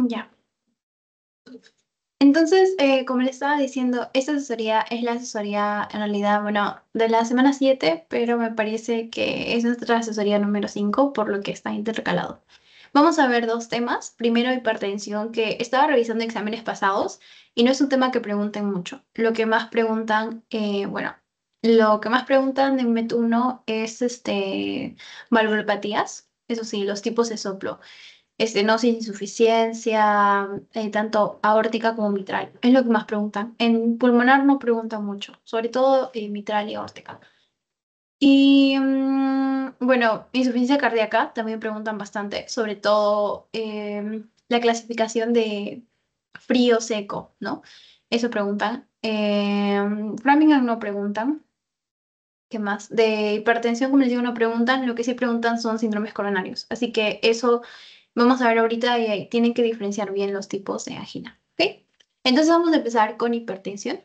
Ya. Entonces, como le estaba diciendo, esta asesoría es la asesoría, en realidad, bueno, de la semana 7, pero me parece que es nuestra asesoría número 5, por lo que está intercalado. Vamos a ver dos temas. Primero, hipertensión, que estaba revisando exámenes pasados y no es un tema que pregunten mucho. Lo que más preguntan, bueno, lo que más preguntan en MET 1 es valvulopatías, eso sí, los tipos de soplo estenosis, insuficiencia, tanto aórtica como mitral. Es lo que más preguntan. En pulmonar no preguntan mucho, sobre todo mitral y aórtica. Y bueno, insuficiencia cardíaca también preguntan bastante, sobre todo la clasificación de frío seco, ¿no? Eso preguntan. Framingham no preguntan. ¿Qué más? De hipertensión, como les digo, no preguntan. Lo que sí preguntan son síndromes coronarios. Así que eso vamos a ver ahorita y ahí tienen que diferenciar bien los tipos de angina. ¿Ok? Entonces vamos a empezar con hipertensión.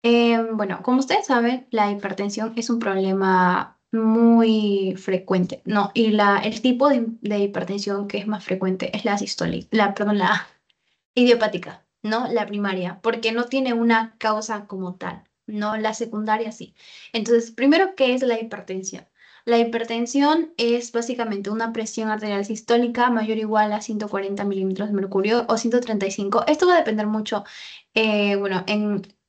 Bueno, como ustedes saben, la hipertensión es un problema muy frecuente, ¿no? Y el tipo de hipertensión que es más frecuente es la sistólica, perdón, la idiopática, ¿no? La primaria, porque no tiene una causa como tal, ¿no? La secundaria sí. Entonces, primero, ¿qué es la hipertensión? La hipertensión es básicamente una presión arterial sistólica mayor o igual a 140 milímetros de mercurio o 135. Esto va a depender mucho, bueno,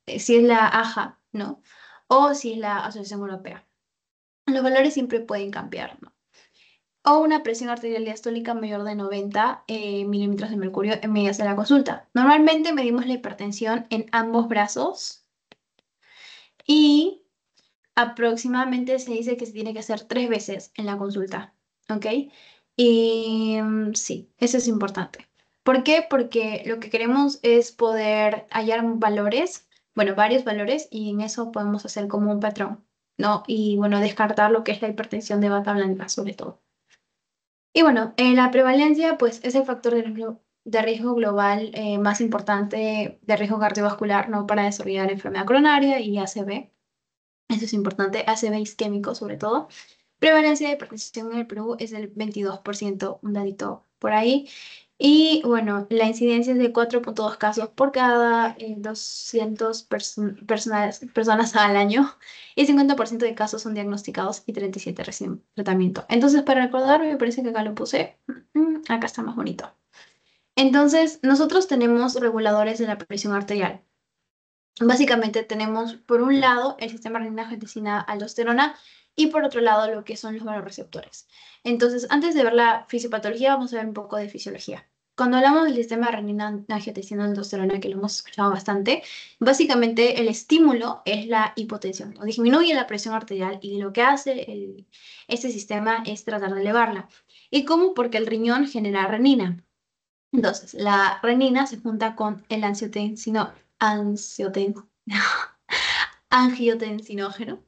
si es la AJA, ¿no? O si es la Asociación Europea. Los valores siempre pueden cambiar, ¿no? O una presión arterial diastólica mayor de 90 milímetros de mercurio en medidas de la consulta. Normalmente medimos la hipertensión en ambos brazos y aproximadamente se dice que se tiene que hacer 3 veces en la consulta, ¿ok? Y sí, eso es importante. ¿Por qué? Porque lo que queremos es poder hallar valores, bueno, varios valores, y en eso podemos hacer como un patrón, ¿no? Y bueno, descartar lo que es la hipertensión de bata blanca, sobre todo. Y bueno, la prevalencia pues es el factor de riesgo global más importante de riesgo cardiovascular, ¿no? Para desarrollar enfermedad coronaria y ACV. Eso es importante, ACV isquémico sobre todo. Prevalencia de hipertensión en el Perú es del 22%, un dadito por ahí. Y bueno, la incidencia es de 4,2 casos por cada 200 personas al año. Y 50% de casos son diagnosticados y 37 reciben tratamiento. Entonces, para recordar, me parece que acá lo puse. Acá está más bonito. Entonces, nosotros tenemos reguladores de la presión arterial. Básicamente tenemos por un lado el sistema renina-angiotensina-aldosterona y por otro lado lo que son los vasoreceptores. Entonces, antes de ver la fisiopatología, vamos a ver un poco de fisiología. Cuando hablamos del sistema renina-angiotensina-aldosterona, que lo hemos escuchado bastante, básicamente el estímulo es la hipotensión, o disminuye la presión arterial y lo que hace este sistema es tratar de elevarla. ¿Y cómo? Porque el riñón genera renina. Entonces, la renina se junta con el ansioten- angiotensinógeno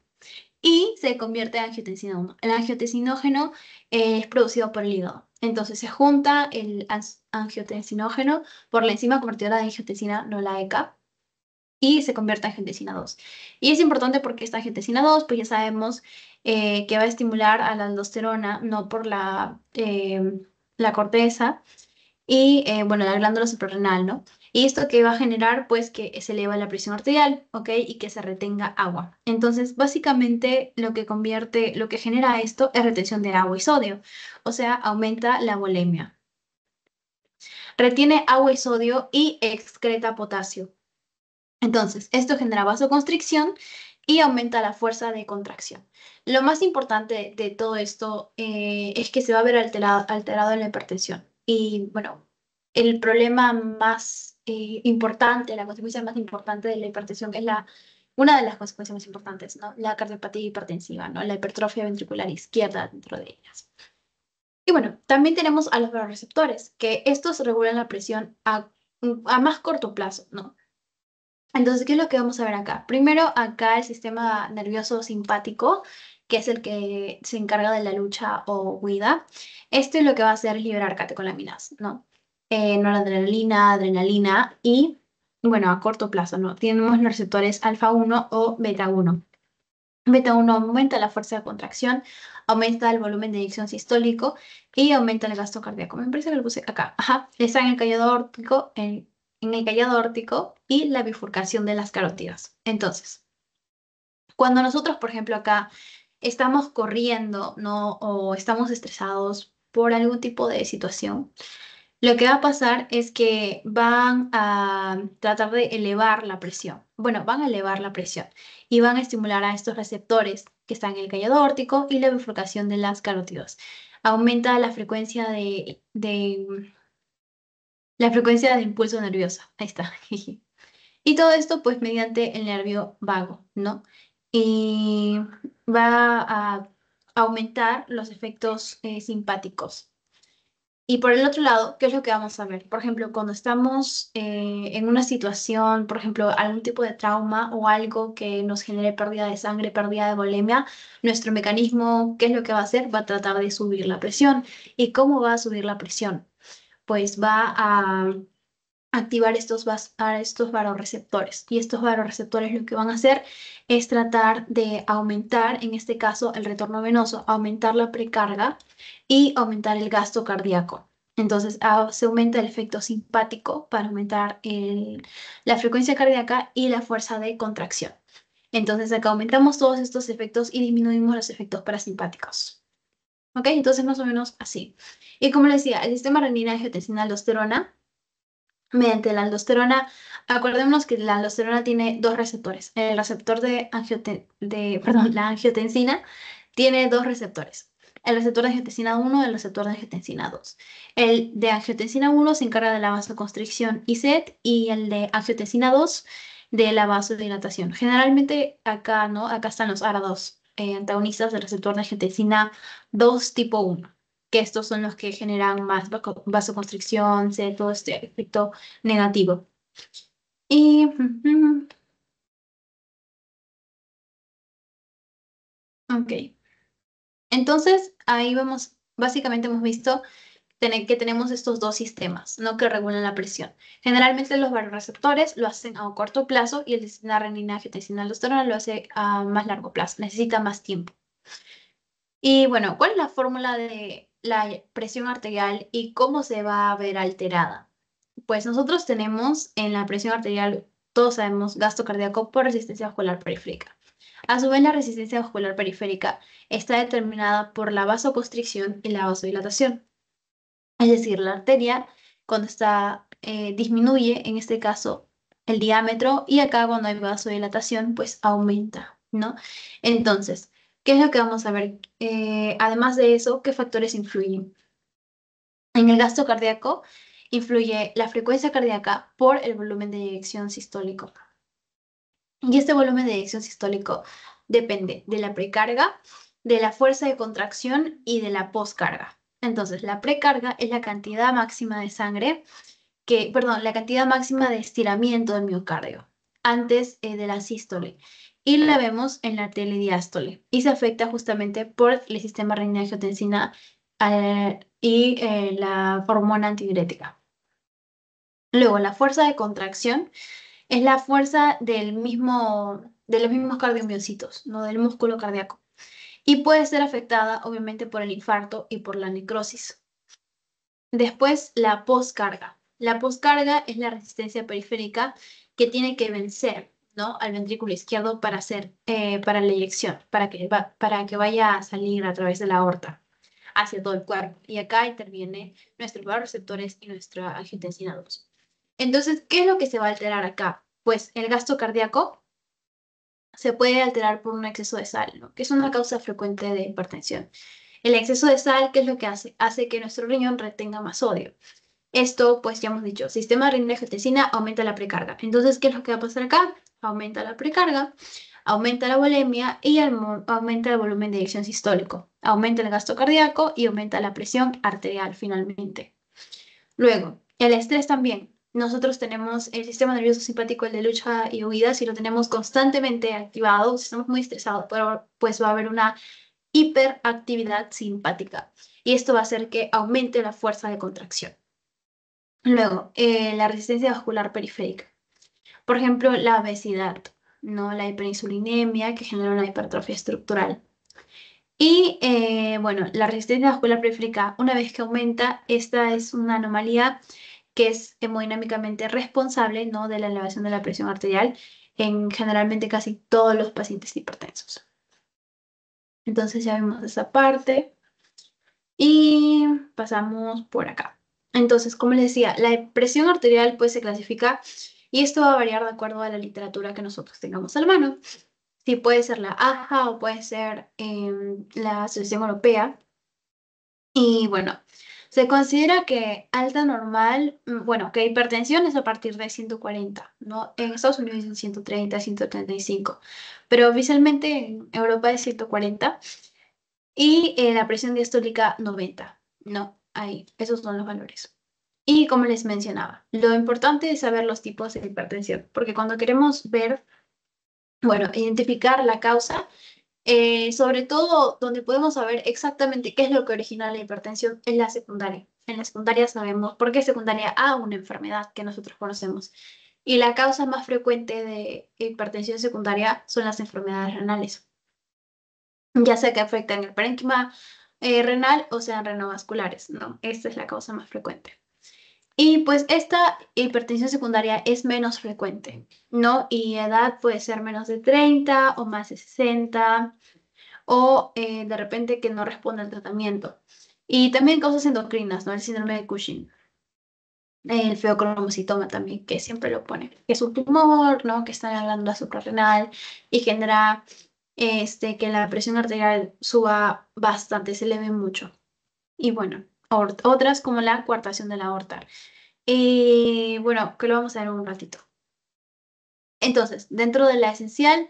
y se convierte en angiotensina 1. El angiotensinógeno es producido por el hígado. Entonces se junta el angiotensinógeno por la enzima convertidora de angiotensina, no la ECA, y se convierte en angiotensina 2. Y es importante porque esta angiotensina 2, pues ya sabemos que va a estimular a la aldosterona, no por la corteza, y bueno, la glándula suprarrenal, ¿no? Y esto que va a generar, pues, que se eleva la presión arterial, ¿ok? Y que se retenga agua. Entonces, básicamente, lo que genera esto es retención de agua y sodio, o sea, aumenta la volemia. Retiene agua y sodio y excreta potasio. Entonces, esto genera vasoconstricción y aumenta la fuerza de contracción. Lo más importante de todo esto es que se va a ver alterado en la hipertensión. Y bueno, el problema más importante, la consecuencia más importante de la hipertensión es una de las consecuencias más importantes, ¿no? La cardiopatía hipertensiva, ¿no? La hipertrofia ventricular izquierda dentro de ellas. Y bueno, también tenemos a los receptores, que estos regulan la presión a más corto plazo, ¿no? Entonces, ¿qué es lo que vamos a ver acá? Primero, acá el sistema nervioso simpático, que es el que se encarga de la lucha o huida. Esto es lo que va a hacer es liberar catecolaminas, ¿no? Noradrenalina, adrenalina y, bueno, a corto plazo, ¿no? Tenemos los receptores alfa 1 o beta 1. Beta 1 aumenta la fuerza de contracción, aumenta el volumen de eyección sistólico y aumenta el gasto cardíaco. Me parece que lo puse acá. Ajá, está en el callado aórtico, en el callado aórtico y la bifurcación de las carótidas. Entonces, cuando nosotros, por ejemplo, acá estamos corriendo, ¿no? O estamos estresados por algún tipo de situación, lo que va a pasar es que van a tratar de elevar la presión. Bueno, van a elevar la presión y van a estimular a estos receptores que están en el callado aórtico y la bifurcación de las carótidas. Aumenta la frecuencia la frecuencia de impulso nervioso. Ahí está. Y todo esto pues mediante el nervio vago, ¿no? Y va a aumentar los efectos simpáticos. Y por el otro lado, ¿qué es lo que vamos a ver? Por ejemplo, cuando estamos en una situación, por ejemplo, algún tipo de trauma o algo que nos genere pérdida de sangre, pérdida de volemia, nuestro mecanismo, ¿qué es lo que va a hacer? Va a tratar de subir la presión. ¿Y cómo va a subir la presión? Pues va a activar a estos varoreceptores. Y estos varoreceptores lo que van a hacer es tratar de aumentar, en este caso, el retorno venoso, aumentar la precarga y aumentar el gasto cardíaco. Entonces, se aumenta el efecto simpático para aumentar la frecuencia cardíaca y la fuerza de contracción. Entonces, acá aumentamos todos estos efectos y disminuimos los efectos parasimpáticos. ¿Ok? Entonces, más o menos así. Y como les decía, el sistema renina-angiotensina-aldosterona mediante la aldosterona, acordémonos que la aldosterona tiene dos receptores. El receptor perdón, la angiotensina tiene dos receptores. El receptor de angiotensina 1 y el receptor de angiotensina 2. El de angiotensina 1 se encarga de la vasoconstricción y sed y el de angiotensina 2 de la vasodilatación. Generalmente acá, ¿no? Acá están los ARA2, antagonistas del receptor de angiotensina 2 tipo 1, que estos son los que generan más vasoconstricción, sed, todo este efecto negativo. Y, ok, entonces ahí vemos, básicamente hemos visto que tenemos estos dos sistemas, ¿no? Que regulan la presión. Generalmente los vasoreceptores lo hacen a corto plazo y el sistema renina-angiotensina-aldosterona lo hace a más largo plazo, necesita más tiempo. Y bueno, ¿cuál es la fórmula de la presión arterial y cómo se va a ver alterada? Pues nosotros tenemos en la presión arterial, todos sabemos, gasto cardíaco por resistencia vascular periférica. A su vez, la resistencia vascular periférica está determinada por la vasoconstricción y la vasodilatación. Es decir, la arteria, cuando está, disminuye, en este caso, el diámetro, y acá cuando hay vasodilatación, pues aumenta, ¿no? Entonces, ¿qué es lo que vamos a ver? Además de eso, ¿qué factores influyen? En el gasto cardíaco influye la frecuencia cardíaca por el volumen de eyección sistólico. Y este volumen de eyección sistólico depende de la precarga, de la fuerza de contracción y de la poscarga. Entonces, la precarga es la cantidad máxima de sangre perdón, la cantidad máxima de estiramiento del miocardio antes de la sístole. Y la vemos en la telediástole. Y se afecta justamente por el sistema renina-angiotensina y la hormona antidiurética. Luego, la fuerza de contracción es la fuerza de los mismos cardiomiocitos, no del músculo cardíaco. Y puede ser afectada, obviamente, por el infarto y por la necrosis. Después, la poscarga. La poscarga es la resistencia periférica que tiene que vencer, ¿no? Al ventrículo izquierdo para la eyección, para que vaya a salir a través de la aorta hacia todo el cuerpo. Y acá interviene nuestros receptores y nuestra angiotensina 2. Entonces, ¿qué es lo que se va a alterar acá? Pues el gasto cardíaco se puede alterar por un exceso de sal, ¿no? Que es una causa frecuente de hipertensión. El exceso de sal, ¿qué es lo que hace? Hace que nuestro riñón retenga más sodio. Esto, pues ya hemos dicho, sistema de renina-angiotensina aumenta la precarga. Entonces, ¿qué es lo que va a pasar acá? Aumenta la precarga, aumenta la volemia y aumenta el volumen de eyección sistólico, aumenta el gasto cardíaco y aumenta la presión arterial finalmente. Luego, el estrés también. Nosotros tenemos el sistema nervioso simpático, el de lucha y huida, si lo tenemos constantemente activado, si estamos muy estresados, pues va a haber una hiperactividad simpática y esto va a hacer que aumente la fuerza de contracción. Luego, la resistencia vascular periférica. Por ejemplo, la obesidad. ¿no? La hiperinsulinemia, que genera una hipertrofia estructural. Y bueno, la resistencia vascular periférica, una vez que aumenta, esta es una anomalía que es hemodinámicamente responsable, ¿no? De la elevación de la presión arterial en generalmente casi todos los pacientes hipertensos. Entonces ya vimos esa parte y pasamos por acá. Entonces, como les decía, la presión arterial pues se clasifica y esto va a variar de acuerdo a la literatura que nosotros tengamos a la mano. Sí, puede ser la AHA o puede ser la Asociación Europea. Y bueno, se considera que alta normal, bueno, que hipertensión es a partir de 140, ¿no? En Estados Unidos dicen 130, 135, pero oficialmente en Europa es 140 y la presión diastólica 90, ¿no? Ahí, esos son los valores. Y como les mencionaba, lo importante es saber los tipos de hipertensión, porque cuando queremos ver, bueno, identificar la causa, sobre todo donde podemos saber exactamente qué es lo que origina la hipertensión es la secundaria. En la secundaria sabemos por qué es secundaria a una enfermedad que nosotros conocemos. Y la causa más frecuente de hipertensión secundaria son las enfermedades renales, ya sea que afectan el parénquima renal o sean renovasculares, ¿no? Esta es la causa más frecuente. Y pues esta hipertensión secundaria es menos frecuente, ¿no? Y edad puede ser menos de 30 o más de 60 o de repente que no responde al tratamiento. Y también causas endocrinas, ¿no? El síndrome de Cushing, el feocromocitoma también, que siempre lo pone, que es un tumor, ¿no? Que está en la glándula suprarrenal y genera que la presión arterial suba bastante, se eleve mucho. Y bueno, otras como la coartación de la aorta. Y bueno, que lo vamos a ver en un ratito. Entonces, dentro de la esencial,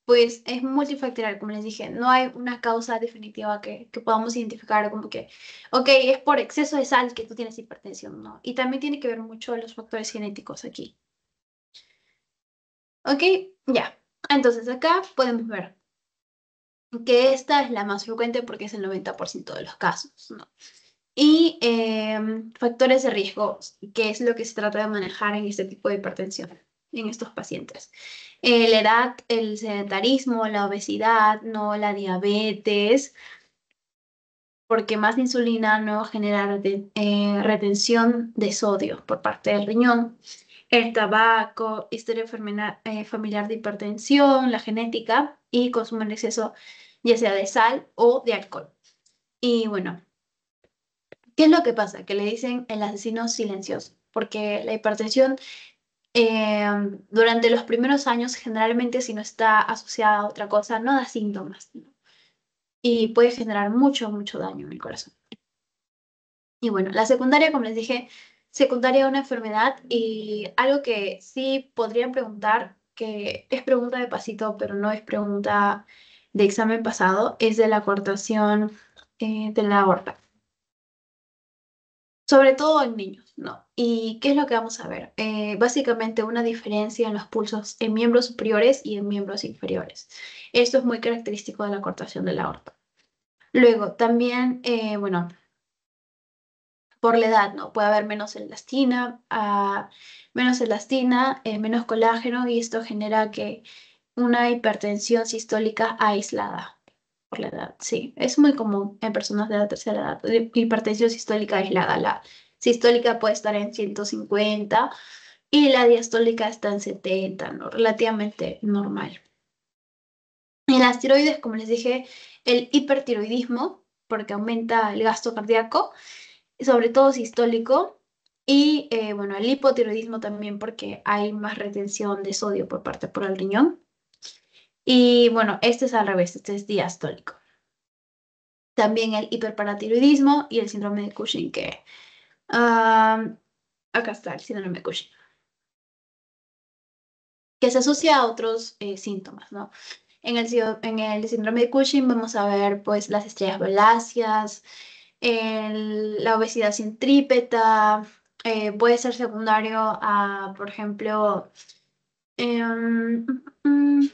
pues es multifactorial, como les dije, no hay una causa definitiva que podamos identificar como que, ok, es por exceso de sal que tú tienes hipertensión, ¿no? Y también tiene que ver mucho los factores genéticos aquí. Ok, ya. Entonces acá podemos ver que esta es la más frecuente porque es el 90% de los casos, ¿no? Y factores de riesgo, que es lo que se trata de manejar en este tipo de hipertensión, en estos pacientes. La edad, el sedentarismo, la obesidad, no la diabetes, porque más insulina no genera retención de sodio por parte del riñón. El tabaco, historia familiar de hipertensión, la genética y consumo en exceso ya sea de sal o de alcohol. Y bueno, ¿qué es lo que pasa? Que le dicen el asesino silencioso, porque la hipertensión eh, durante los primeros años, generalmente si no está asociada a otra cosa, no da síntomas, ¿no? Y puede generar mucho, mucho daño en el corazón. Y bueno, la secundaria, como les dije, secundaria a una enfermedad y algo que sí podrían preguntar, que es pregunta de pasito, pero no es pregunta de examen pasado, es de la cortación de la aorta. Sobre todo en niños, ¿no? ¿Y qué es lo que vamos a ver? Básicamente una diferencia en los pulsos en miembros superiores y en miembros inferiores. Esto es muy característico de la cortación de la aorta. Luego, también, bueno, por la edad, ¿no? Puede haber menos elastina, menos colágeno y esto genera que una hipertensión sistólica aislada por la edad, sí. Es muy común en personas de la tercera edad. Hipertensión sistólica aislada. La sistólica puede estar en 150 y la diastólica está en 70, ¿no? Relativamente normal. En las tiroides, como les dije, el hipertiroidismo, porque aumenta el gasto cardíaco, sobre todo sistólico, y bueno, el hipotiroidismo también porque hay más retención de sodio por el riñón. Y bueno, este es al revés, este es diastólico. También el hiperparatiroidismo y el síndrome de Cushing, que acá está el síndrome de Cushing, que se asocia a otros síntomas, ¿no? En el síndrome de Cushing vamos a ver pues las estrellas baláceas, la obesidad centrípeta, puede ser secundario a, por ejemplo, em, mm,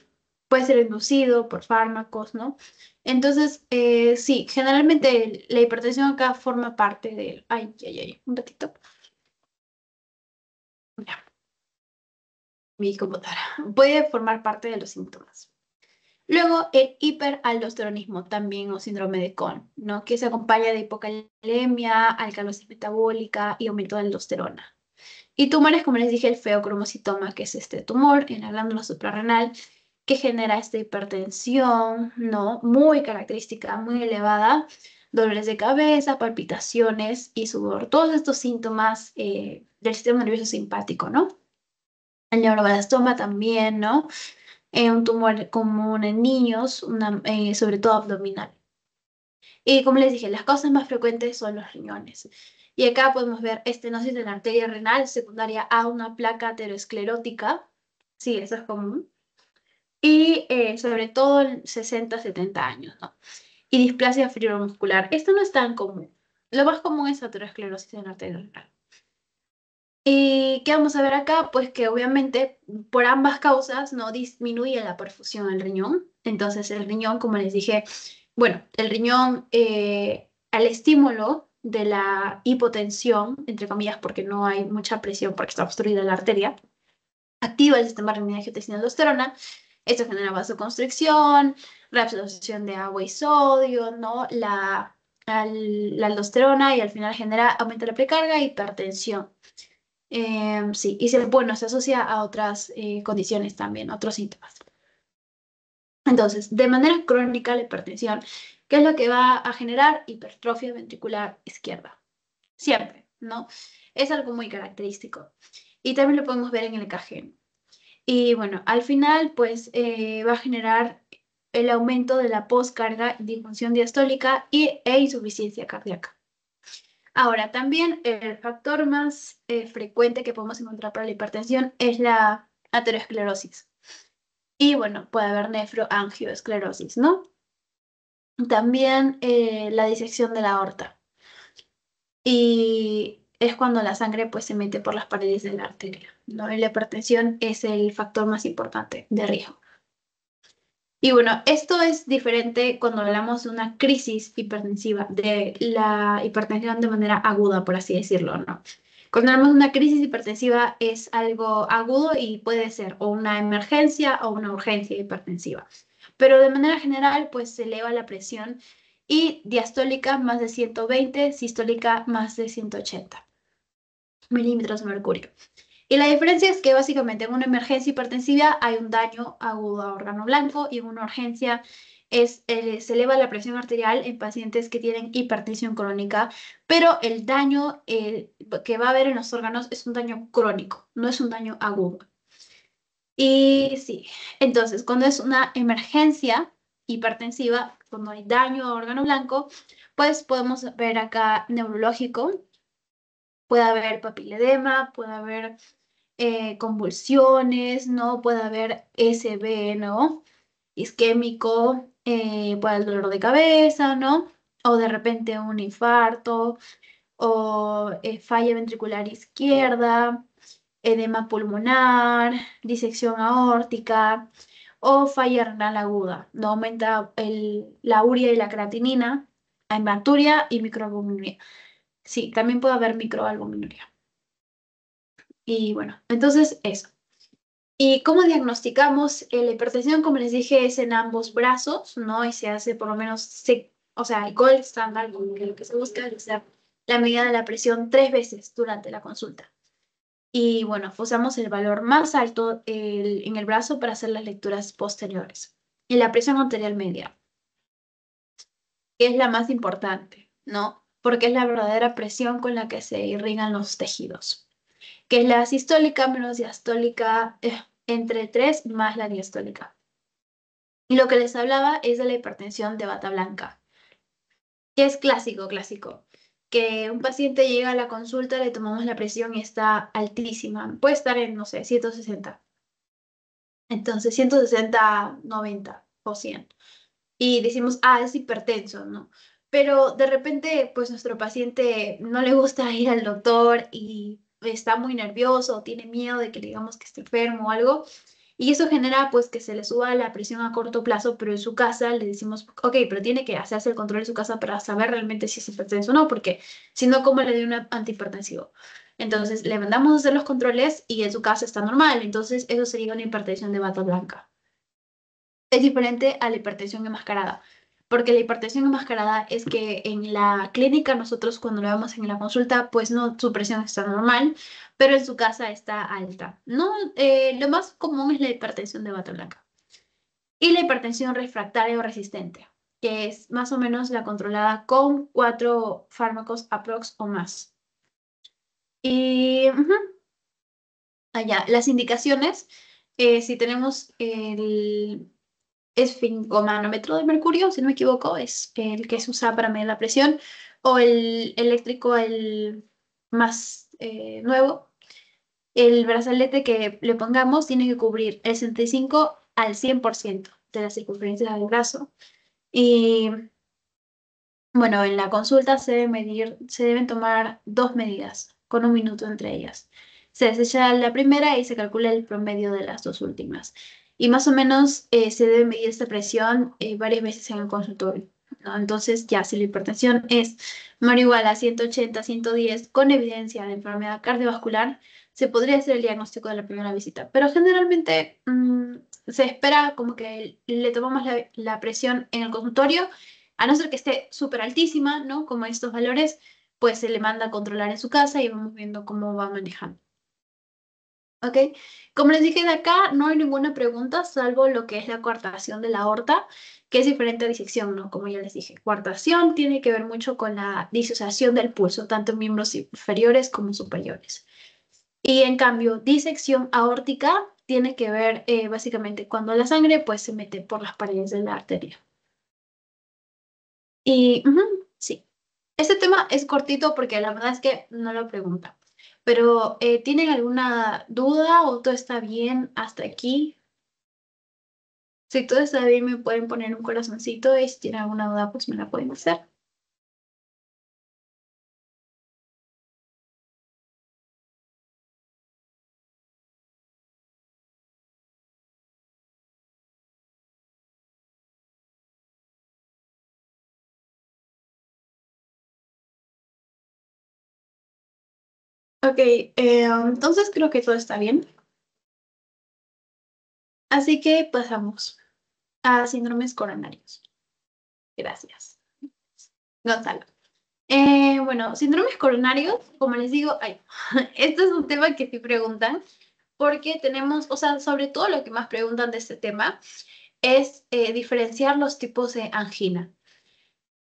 puede ser inducido por fármacos, ¿no? Entonces, sí, generalmente la hipertensión acá forma parte del... Ay, ay, ay, un ratito. Ya. mi computadora. Puede formar parte de los síntomas. Luego, el hiperaldosteronismo, también o síndrome de Cohn, ¿no? Que se acompaña de hipocalemia, alcalosis metabólica y aumento de aldosterona. Y tumores, como les dije, el feocromocitoma, que es este tumor en la glándula suprarrenal que genera esta hipertensión, ¿no? Muy característica, muy elevada, dolores de cabeza, palpitaciones y sudor. Todos estos síntomas del sistema nervioso simpático, ¿no? El neuroblastoma también, ¿no? Un tumor común en niños, sobre todo abdominal. Y como les dije, las causas más frecuentes son los riñones. Y acá podemos ver estenosis de la arteria renal secundaria a una placa aterosclerótica. Sí, eso es común. Y sobre todo en 60-70 años, ¿no? Y displasia fibromuscular. Esto no es tan común. Lo más común es aterosclerosis en la arteria renal. ¿Y qué vamos a ver acá? Pues que obviamente por ambas causas no disminuye la perfusión al riñón. Entonces el riñón, como les dije, bueno, el riñón al estímulo de la hipotensión, entre comillas, porque no hay mucha presión porque está obstruida la arteria, activa el sistema renina-angiotensina aldosterona. Esto genera vasoconstricción, reabsorción de agua y sodio, ¿no? La aldosterona y al final genera aumento de la precarga e hipertensión. Sí, y bueno, se asocia a otras condiciones también, otros síntomas. Entonces, de manera crónica, la hipertensión, ¿qué es lo que va a generar? Hipertrofia ventricular izquierda. Siempre, ¿no? Es algo muy característico. Y también lo podemos ver en el EKG. Y bueno, al final, pues va a generar el aumento de la postcarga, disfunción diastólica e insuficiencia cardíaca. Ahora, también el factor más frecuente que podemos encontrar para la hipertensión es la aterosclerosis. Y bueno, puede haber nefroangioesclerosis, ¿no? También la disección de la aorta. Y es cuando la sangre pues se mete por las paredes de la arteria, ¿no? Y la hipertensión es el factor más importante de riesgo. Y bueno, esto es diferente cuando hablamos de una crisis hipertensiva, de la hipertensión de manera aguda, por así decirlo, ¿no? Cuando hablamos de una crisis hipertensiva es algo agudo y puede ser o una emergencia o una urgencia hipertensiva. Pero de manera general, pues se eleva la presión y diastólica más de 120, sistólica más de 180 milímetros de mercurio. Y la diferencia es que básicamente en una emergencia hipertensiva hay un daño agudo a órgano blanco y en una urgencia se eleva la presión arterial en pacientes que tienen hipertensión crónica, pero el daño que va a haber en los órganos es un daño crónico, no es un daño agudo. Y sí, entonces cuando es una emergencia hipertensiva, cuando hay daño a órgano blanco, pues podemos ver acá neurológico, puede haber papiledema, puede haber convulsiones, ¿no? Puede haber SB, ¿no? Isquémico, puede haber dolor de cabeza, ¿no? O de repente un infarto, o falla ventricular izquierda, edema pulmonar, disección aórtica, o falla renal aguda, ¿no? Aumenta la urea y la creatinina, hematuria y microalbuminuria. Sí, también puede haber microalbuminuria. Y bueno, entonces eso. ¿Y cómo diagnosticamos la hipertensión? Como les dije, es en ambos brazos, ¿no? Y se hace por lo menos, o sea, el gold standard, que lo que se busca es hacer la medida de la presión 3 veces durante la consulta. Y bueno, usamos el valor más alto en el brazo para hacer las lecturas posteriores. Y la presión arterial media, que es la más importante, ¿no? Porque es la verdadera presión con la que se irrigan los tejidos, que es la sistólica menos diastólica, entre 3 más la diastólica. Y lo que les hablaba es de la hipertensión de bata blanca, que es clásico, que un paciente llega a la consulta, le tomamos la presión y está altísima, puede estar en, no sé, 160. Entonces, 160, 90 o 100. Y decimos, es hipertenso, ¿no? Pero de repente, pues nuestro paciente no le gusta ir al doctor y está muy nervioso, tiene miedo de que le digamos que está enfermo o algo. Y eso genera pues que se le suba la presión a corto plazo, pero en su casa le decimos, ok, pero tiene que hacerse el control en su casa para saber realmente si es hipertenso o no, porque si no, ¿cómo le doy un antihipertensivo? Entonces le mandamos a hacer los controles y en su casa está normal. Entonces eso sería una hipertensión de bata blanca. Es diferente a la hipertensión enmascarada, porque la hipertensión enmascarada es que en la clínica nosotros cuando lo vemos en la consulta, pues no, su presión está normal, pero en su casa está alta. No, lo más común es la hipertensión de bata blanca y la hipertensión refractaria o resistente, que es más o menos la controlada con 4 fármacos aprox o más. Y allá, las indicaciones, si tenemos el esfingomanómetro de mercurio, si no me equivoco, es el que se usa para medir la presión, o el eléctrico, el más nuevo. El brazalete que le pongamos tiene que cubrir el 65 al 100% de la circunferencia del brazo. Y bueno, en la consulta se deben tomar 2 medidas, con 1 minuto entre ellas. Se desecha la primera y se calcula el promedio de las 2 últimas. Y más o menos se debe medir esta presión varias veces en el consultorio, ¿no? Entonces, ya si la hipertensión es mayor o igual a 180, 110, con evidencia de enfermedad cardiovascular, se podría hacer el diagnóstico de la primera visita. Pero generalmente se espera como que le tomamos la presión en el consultorio a no ser que esté súper altísima, ¿no? Como estos valores, pues se le manda a controlar en su casa y vamos viendo cómo va manejando. ¿Ok? Como les dije de acá, no hay ninguna pregunta salvo lo que es la coartación de la aorta, que es diferente a disección, ¿no? Como ya les dije, coartación tiene que ver mucho con la disociación del pulso, tanto en miembros inferiores como superiores. Y en cambio, disección aórtica tiene que ver básicamente cuando la sangre pues se mete por las paredes de la arteria. Y sí, este tema es cortito porque la verdad es que no lo pregunta. Pero ¿tienen alguna duda o todo está bien hasta aquí? Si todo está bien, me pueden poner un corazoncito y si tienen alguna duda, pues me la pueden hacer. Ok, entonces creo que todo está bien. Así que pasamos a síndromes coronarios. Gracias. Gonzalo. Bueno, síndromes coronarios, como les digo, ay, este es un tema que sí preguntan, porque tenemos, o sea, sobre todo lo que más preguntan de este tema es diferenciar los tipos de angina.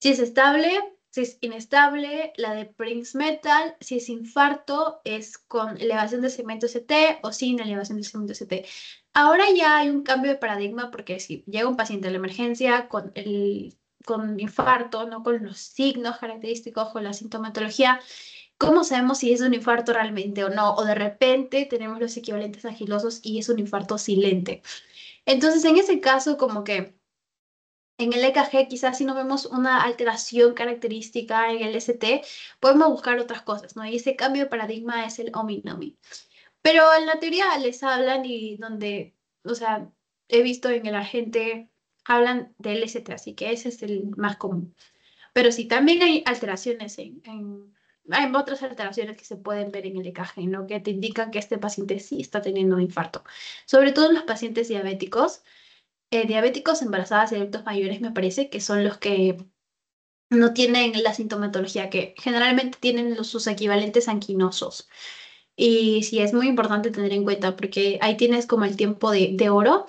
Si es estable, si es inestable, la de Prince Metal, si es infarto, es con elevación de segmento ST o sin elevación de segmento ST. Ahora ya hay un cambio de paradigma porque si llega un paciente a la emergencia con infarto, no con los signos característicos, con la sintomatología, ¿cómo sabemos si es un infarto realmente o no? O de repente tenemos los equivalentes agilosos y es un infarto silente. Entonces, en ese caso, como que en el EKG quizás si no vemos una alteración característica en el ST, podemos buscar otras cosas, ¿no? Y ese cambio de paradigma es el OMI-NOMI. Pero en la teoría les hablan y donde, o sea, he visto en el agente, hablan del ST, así que ese es el más común. Pero sí, también hay alteraciones hay otras alteraciones que se pueden ver en el EKG, ¿no? Que te indican que este paciente sí está teniendo un infarto. Sobre todo en los pacientes diabéticos, embarazadas y adultos mayores me parece que son los que no tienen la sintomatología, que generalmente tienen sus equivalentes anquinosos. Y sí, es muy importante tener en cuenta porque ahí tienes como el tiempo de oro,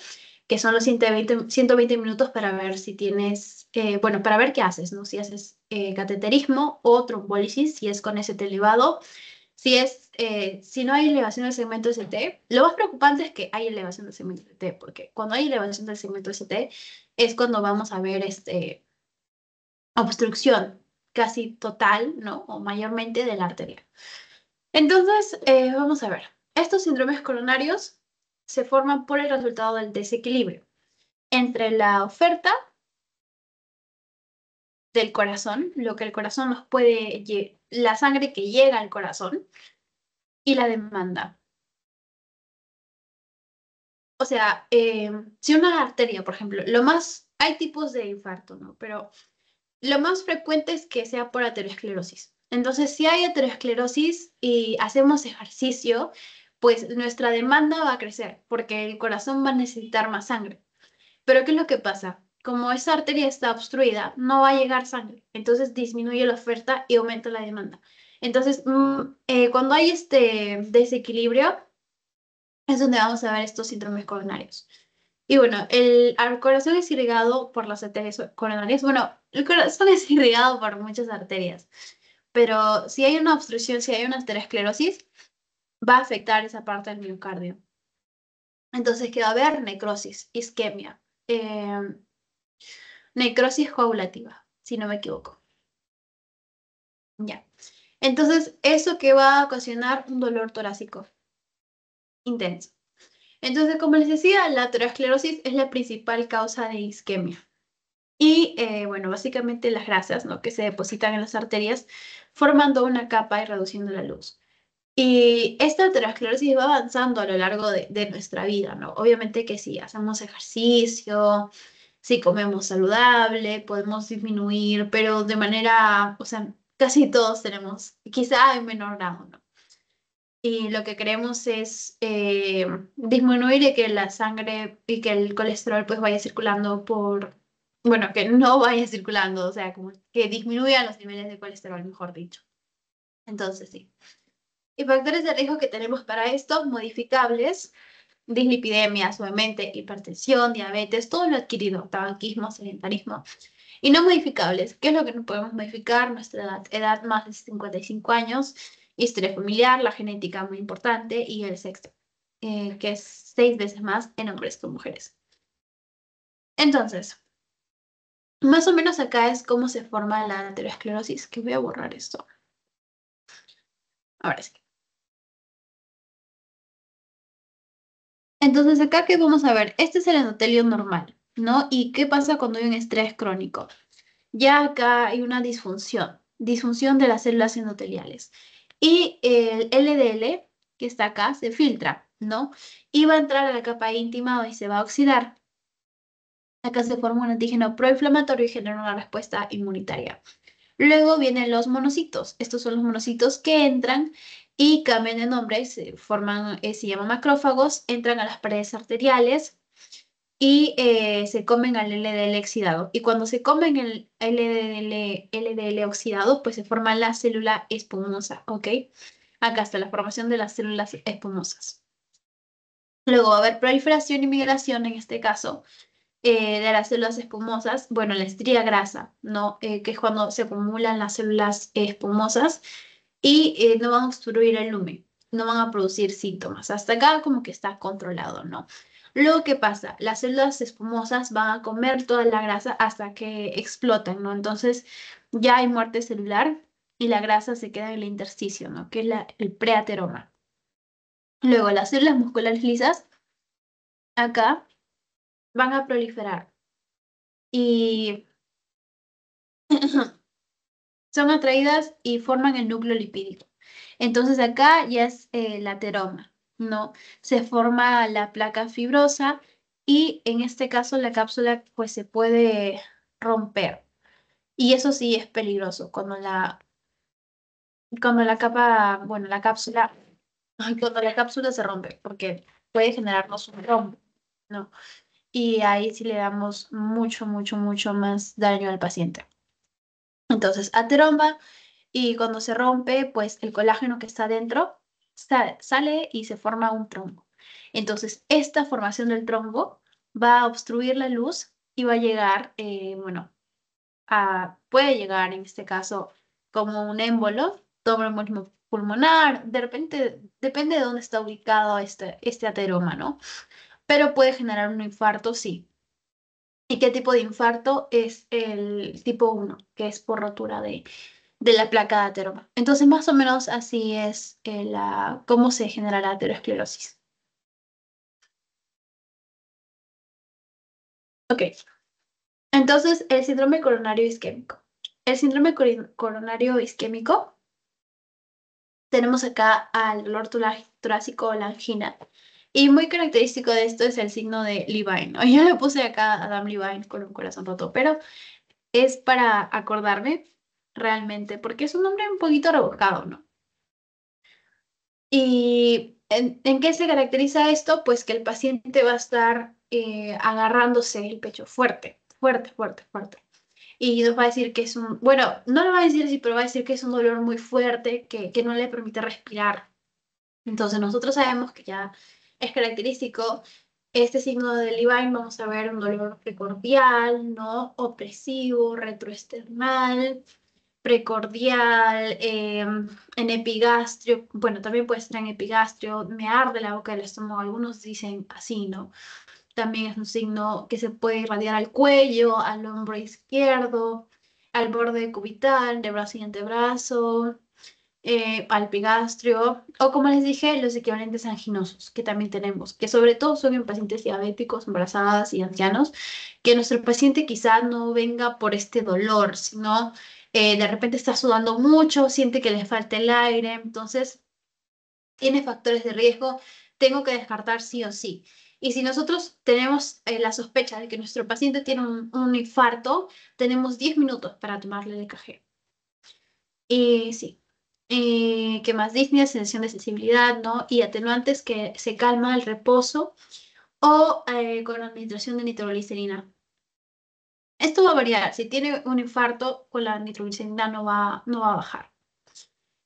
que son los 120 minutos para ver si tienes, bueno, para ver qué haces, ¿no? Si haces cateterismo o trombólisis, si es con ST elevado. Si no hay elevación del segmento ST, lo más preocupante es que hay elevación del segmento ST, porque cuando hay elevación del segmento ST es cuando vamos a ver obstrucción casi total, ¿no? O mayormente de la arteria. Entonces, vamos a ver. Estos síndromes coronarios se forman por el resultado del desequilibrio entre la oferta del corazón, lo que el corazón nos puede, la sangre que llega al corazón y la demanda. O sea, si una arteria, por ejemplo, hay tipos de infarto, ¿no? Pero lo más frecuente es que sea por aterosclerosis. Entonces, si hay aterosclerosis y hacemos ejercicio, pues nuestra demanda va a crecer porque el corazón va a necesitar más sangre. Pero ¿qué es lo que pasa? Como esa arteria está obstruida, no va a llegar sangre. Entonces disminuye la oferta y aumenta la demanda. Entonces, cuando hay este desequilibrio, es donde vamos a ver estos síndromes coronarios. Y bueno, el corazón es irrigado por las arterias coronarias. Bueno, el corazón es irrigado por muchas arterias, pero si hay una obstrucción, si hay una aterosclerosis, va a afectar esa parte del miocardio. Entonces, que va a haber necrosis, isquemia, necrosis coagulativa, si no me equivoco. Ya. Entonces, eso que va a ocasionar un dolor torácico intenso. Entonces, como les decía, la aterosclerosis es la principal causa de isquemia. Y bueno, básicamente las grasas, ¿no? Que se depositan en las arterias, formando una capa y reduciendo la luz. Y esta aterosclerosis va avanzando a lo largo de nuestra vida, ¿no? Obviamente que si hacemos ejercicio, si comemos saludable, podemos disminuir, pero de manera, o sea, casi todos tenemos, quizá en menor grado, ¿no? Y lo que queremos es disminuir y que la sangre y que el colesterol pues vaya circulando por, bueno, que no vaya circulando, o sea, como que disminuya los niveles de colesterol, mejor dicho. Entonces, sí. Y factores de riesgo que tenemos para esto, modificables, dislipidemias, obviamente, hipertensión, diabetes, todo lo adquirido, tabaquismo, sedentarismo. Y no modificables, ¿qué es lo que no podemos modificar? Nuestra edad más de 55 años, historia familiar, la genética muy importante y el sexo, que es 6 veces más en hombres que en mujeres. Entonces, más o menos acá es cómo se forma la aterosclerosis, que voy a borrar esto. Ahora sí. Entonces, acá que vamos a ver, este es el endotelio normal, ¿no? ¿Y qué pasa cuando hay un estrés crónico? Ya acá hay una disfunción de las células endoteliales. Y el LDL que está acá se filtra, ¿no? Y va a entrar a la capa íntima y se va a oxidar. Acá se forma un antígeno proinflamatorio y genera una respuesta inmunitaria. Luego vienen los monocitos. Estos son los monocitos que entran y cambian de nombre, se llaman macrófagos, entran a las paredes arteriales y se comen al LDL oxidado. Y cuando se comen el LDL oxidado, pues se forma la célula espumosa, ¿ok? Acá está la formación de las células espumosas. Luego va a haber proliferación y migración, en este caso, de las células espumosas, bueno, la estría grasa, ¿no? Que es cuando se acumulan las células espumosas y no van a obstruir el lumen, no van a producir síntomas. Hasta acá como que está controlado, ¿no? Luego, ¿qué pasa? Las células espumosas van a comer toda la grasa hasta que explotan, ¿no? Entonces ya hay muerte celular y la grasa se queda en el intersticio, ¿no? Que es el preateroma. Luego, las células musculares lisas acá van a proliferar y son atraídas y forman el núcleo lipídico. Entonces acá ya es el ateroma, ¿no? Se forma la placa fibrosa y en este caso la cápsula pues se puede romper. Y eso sí es peligroso cuando la capa, bueno, la cápsula, ay, cuando la cápsula se rompe, porque puede generarnos un trombo, ¿no? Y ahí sí le damos mucho, mucho, mucho más daño al paciente. Entonces, ateroma. Y cuando se rompe, pues el colágeno que está dentro sale y se forma un trombo. Entonces, esta formación del trombo va a obstruir la luz y va a llegar, bueno, puede llegar en este caso como un émbolo, tromboembolismo pulmonar, de repente, depende de dónde está ubicado este ateroma, ¿no? Pero puede generar un infarto, sí. ¿Y qué tipo de infarto? Es el tipo 1, que es por rotura de la placa de ateroma. Entonces, más o menos así es cómo se genera la aterosclerosis. Ok, entonces el síndrome coronario isquémico. El síndrome coronario isquémico, tenemos acá al dolor torácico o la angina. Y muy característico de esto es el signo de Levine, ¿no? Yo le puse acá a Adam Levine con un corazón roto, pero es para acordarme. realmente, porque es un nombre un poquito rebuscado, ¿no? ¿Y en qué se caracteriza esto? Pues que el paciente va a estar agarrándose el pecho fuerte, fuerte, fuerte, fuerte. Y nos va a decir que es un, bueno, no lo va a decir así, pero va a decir que es un dolor muy fuerte que no le permite respirar. Entonces nosotros sabemos que ya es característico este signo de Levine, vamos a ver un dolor precordial, ¿no? Opresivo, retroesternal, precordial, en epigastrio, bueno, también puede estar en epigastrio, me arde la boca del estómago, algunos dicen así, ¿no? También es un signo que se puede irradiar al cuello, al hombro izquierdo, al borde cubital, de brazo y antebrazo, al epigastrio, o como les dije, los equivalentes anginosos, que también tenemos, que sobre todo son en pacientes diabéticos, embarazadas y ancianos, que nuestro paciente quizá no venga por este dolor, sino de repente está sudando mucho, siente que le falta el aire, entonces tiene factores de riesgo, tengo que descartar sí o sí. Y si nosotros tenemos la sospecha de que nuestro paciente tiene un infarto, tenemos 10 minutos para tomarle el EKG. Y sí. ¿Qué más? Disney, sensación de sensibilidad, ¿no? Y atenuantes que se calma el reposo o con la administración de nitroglicerina. Esto va a variar. Si tiene un infarto, con la nitroglicerina no va a bajar.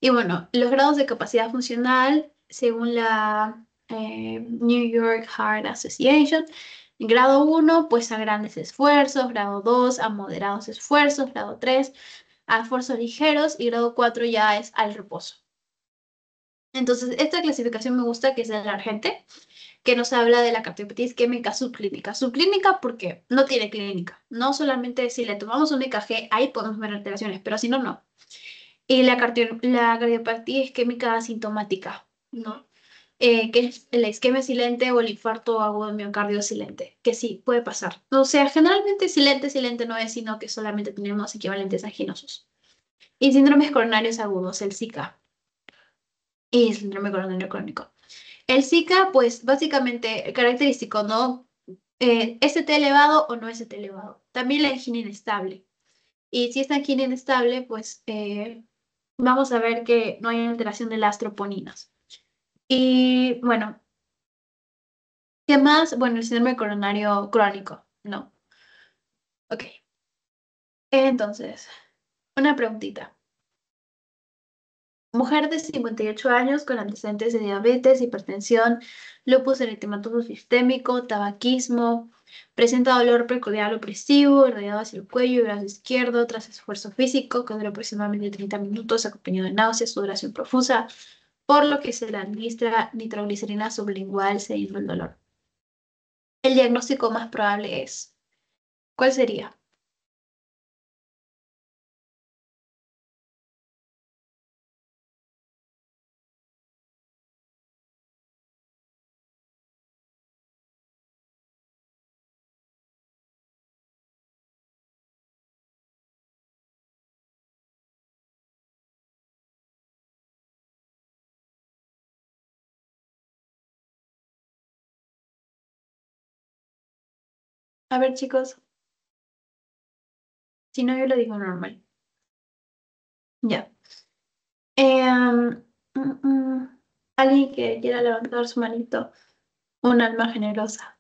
Y bueno, los grados de capacidad funcional, según la New York Heart Association, grado 1, pues a grandes esfuerzos, grado 2, a moderados esfuerzos, grado 3, a esfuerzos ligeros y grado 4 ya es al reposo. Entonces, esta clasificación me gusta que es de la Argente, que nos habla de la cardiopatía isquémica subclínica. Subclínica porque no tiene clínica. No solamente si le tomamos un EKG, ahí podemos ver alteraciones, pero si no, no. Y la cardiopatía isquémica asintomática, ¿no? Que es la isquemia silente o el infarto agudo de miocardio silente, que sí, puede pasar. O sea, generalmente silente, silente no es, sino que solamente tenemos equivalentes anginosos. Y síndromes coronarios agudos, el SICA, y síndrome coronario crónico. El Zika, pues básicamente característico, ¿no? ST elevado o no ST elevado. También la angina inestable. Y si esta angina inestable, pues vamos a ver que no hay alteración de las troponinas. Y bueno, ¿qué más? Bueno, el síndrome coronario crónico, ¿no? Ok. Entonces, una preguntita. Mujer de 58 años con antecedentes de diabetes, hipertensión, lupus eritematoso sistémico, tabaquismo, presenta dolor precordial opresivo, irradiado hacia el cuello y brazo izquierdo tras esfuerzo físico que dura aproximadamente 30 minutos, acompañado de náuseas, sudoración profusa, por lo que se le administra nitroglicerina sublingual cediendo el dolor. El diagnóstico más probable es, ¿cuál sería? A ver, chicos, si no, yo lo digo normal. Ya. Mm, mm. Alguien que quiera levantar su manito, un alma generosa.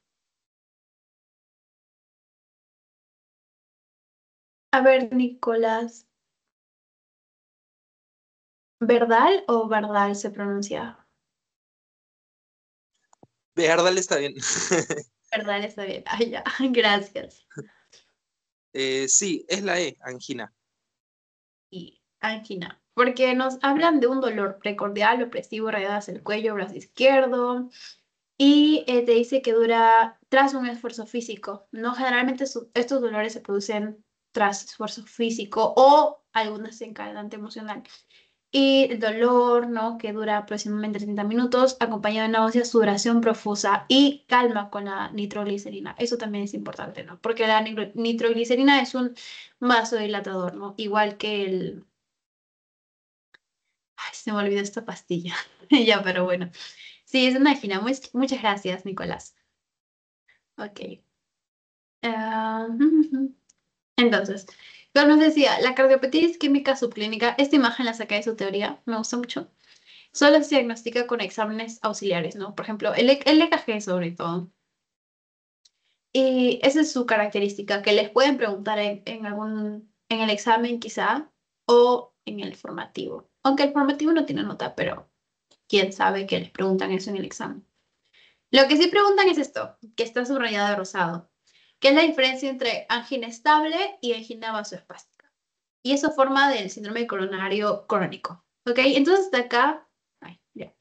A ver, Nicolás, ¿verdal o verdal se pronuncia? Verdad, está bien. Verdal está bien. Ay, ya, gracias. Sí, es la E, angina. Y angina. Porque nos hablan de un dolor precordial, opresivo, rayado hacia el cuello, brazo izquierdo. Y te dice que dura tras un esfuerzo físico. No, generalmente estos dolores se producen tras esfuerzo físico o algún desencadenante emocional. Y el dolor, ¿no? Que dura aproximadamente 30 minutos, acompañado de náuseas, sudoración profusa y calma con la nitroglicerina. Eso también es importante, ¿no? Porque la nitroglicerina es un vasodilatador, ¿no? Igual que el... Ay, se me olvidó esta pastilla. Ya, pero bueno. Sí, es una angina. Muchas gracias, Nicolás. Ok. Ah, entonces, Pero nos decía, la cardiopatía isquémica subclínica, esta imagen la saqué de su teoría, me gusta mucho. Solo se diagnostica con exámenes auxiliares, ¿no? Por ejemplo, el EKG sobre todo. Y esa es su característica, que les pueden preguntar en el examen quizá, o en el formativo. Aunque el formativo no tiene nota, pero quién sabe que les preguntan eso en el examen. Lo que sí preguntan es esto, que está subrayado de rosado. ¿Qué es la diferencia entre angina estable y angina vasoespástica? Y eso forma del síndrome coronario crónico. ¿Ok? Entonces, hasta acá. Ay, ya.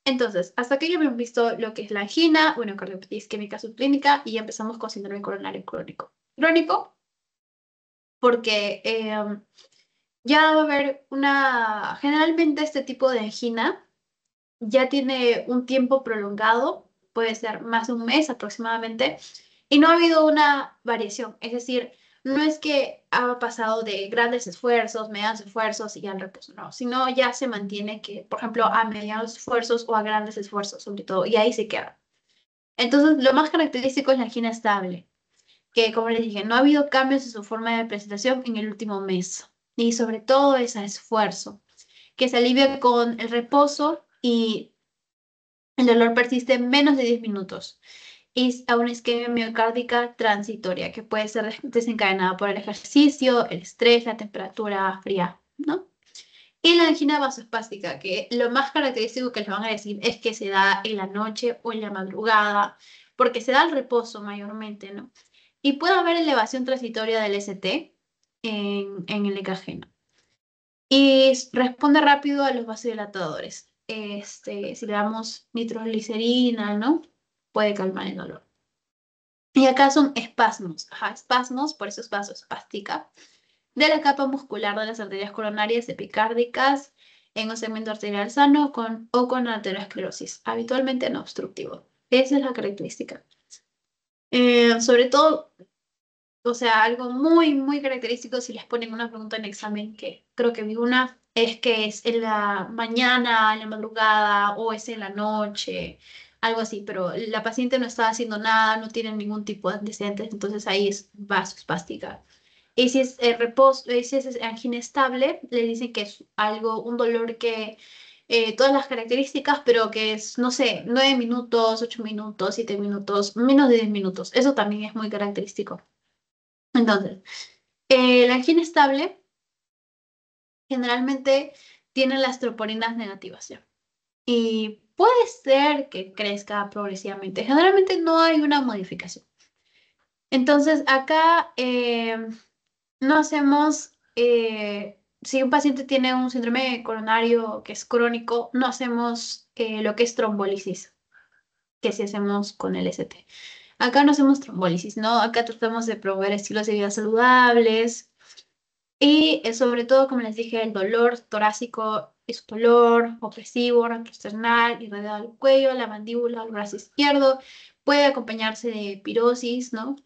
Entonces, hasta aquí ya hemos visto lo que es la angina, bueno, cardiopatía isquémica subclínica, y ya empezamos con síndrome coronario crónico. Crónico, porque ya va a haber una. Generalmente, este tipo de angina ya tiene un tiempo prolongado, puede ser más de un mes aproximadamente, y no ha habido una variación. Es decir, no es que ha pasado de grandes esfuerzos, medianos esfuerzos y al reposo, no, sino ya se mantiene que, por ejemplo, a medianos esfuerzos o a grandes esfuerzos, sobre todo, y ahí se queda. Entonces, lo más característico es la angina estable, que, como les dije, no ha habido cambios en su forma de presentación en el último mes, y sobre todo es a esfuerzo, que se alivia con el reposo y el dolor persiste menos de 10 minutos. Es a una isquemia miocárdica transitoria que puede ser desencadenada por el ejercicio, el estrés, la temperatura fría, ¿no? Y la angina vasoespástica, que lo más característico que les van a decir es que se da en la noche o en la madrugada, porque se da al reposo mayormente, ¿no? Y puede haber elevación transitoria del ST en el EKG, ¿no? Y responde rápido a los vasodilatadores. Si le damos nitroglicerina, ¿no? Puede calmar el dolor. Y acá son espasmos, ajá, espasmos, por eso es vasoespástica, de la capa muscular de las arterias coronarias epicárdicas en un segmento arterial sano o con arteriosclerosis, habitualmente no obstructivo. Esa es la característica. Sobre todo, o sea, algo muy, muy característico si les ponen una pregunta en examen, que creo que vi una, es que es en la mañana, en la madrugada o es en la noche, algo así, pero la paciente no está haciendo nada, no tiene ningún tipo de antecedentes, entonces ahí es vasoespástica. Y si es reposo, si es angina estable, le dicen que es algo, un dolor que todas las características, pero que es, no sé, 9 minutos, 8 minutos, 7 minutos, menos de 10 minutos. Eso también es muy característico. Entonces, la angina estable generalmente tiene las troponinas negativas, ¿ya? Y puede ser que crezca progresivamente. Generalmente no hay una modificación. Entonces, acá no hacemos, si un paciente tiene un síndrome coronario que es crónico, no hacemos lo que es trombólisis, que sí hacemos con el ST. Acá no hacemos trombólisis, ¿no? Acá tratamos de promover estilos de vida saludables. Y sobre todo, como les dije, el dolor torácico es dolor opresivo, retrosternal, irradiado al cuello, la mandíbula, el brazo izquierdo. Puede acompañarse de pirosis, ¿no?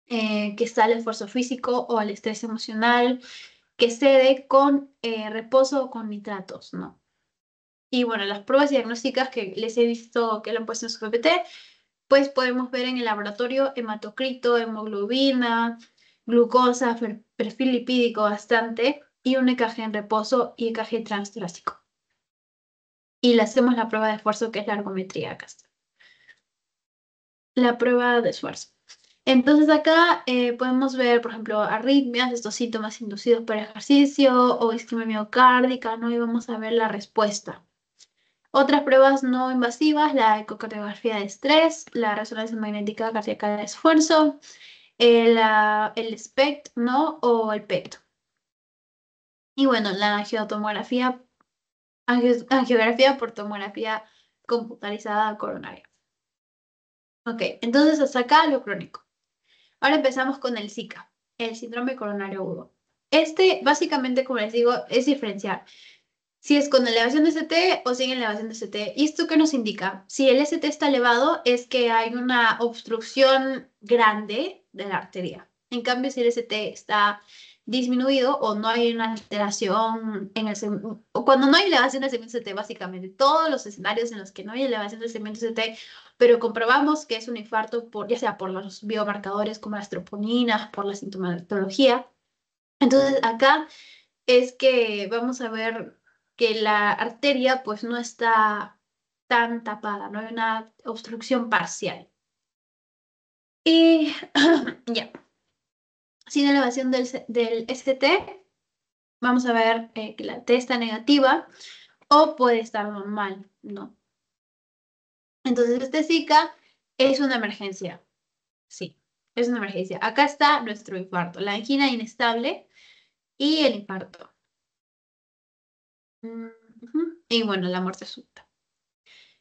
Que está al esfuerzo físico o al estrés emocional, que cede con reposo o con nitratos, ¿no? Y bueno, las pruebas diagnósticas que les he visto que le han puesto en su PPT, pues podemos ver en el laboratorio hematocrito, hemoglobina, glucosa, perfil lipídico bastante y un EKG en reposo y EKG transtorácico. Y le hacemos la prueba de esfuerzo que es la ergometría acá está. La prueba de esfuerzo. Entonces acá podemos ver, por ejemplo, arritmias, estos síntomas inducidos por ejercicio o isquemia miocárdica, ¿no? Y vamos a ver la respuesta. Otras pruebas no invasivas, la ecocardiografía de estrés, la resonancia magnética cardíaca de esfuerzo, el SPECT, ¿no? O el PECT. Y bueno, la angiografía por tomografía computarizada coronaria. Ok, entonces hasta acá lo crónico. Ahora empezamos con el SICA, el síndrome coronario agudo. Este, básicamente, como les digo, es diferenciar si es con elevación de ST o sin elevación de ST. ¿Y esto qué nos indica? Si el ST está elevado, es que hay una obstrucción grande de la arteria. En cambio, si el ST está disminuido o no hay una alteración en el segmento, o cuando no hay elevación del segmento ST, básicamente, todos los escenarios en los que no hay elevación del segmento ST, pero comprobamos que es un infarto, ya sea por los biomarcadores como las troponinas, por la sintomatología, Entonces, acá es que vamos a ver que la arteria pues no está tan tapada, no hay una obstrucción parcial. Y ya, sin elevación del ST, vamos a ver que la T está negativa o puede estar normal, ¿no? Entonces, este Zika es una emergencia. Sí, es una emergencia. Acá está nuestro infarto, la angina inestable y el infarto. Ujú. Y bueno, la muerte súbita.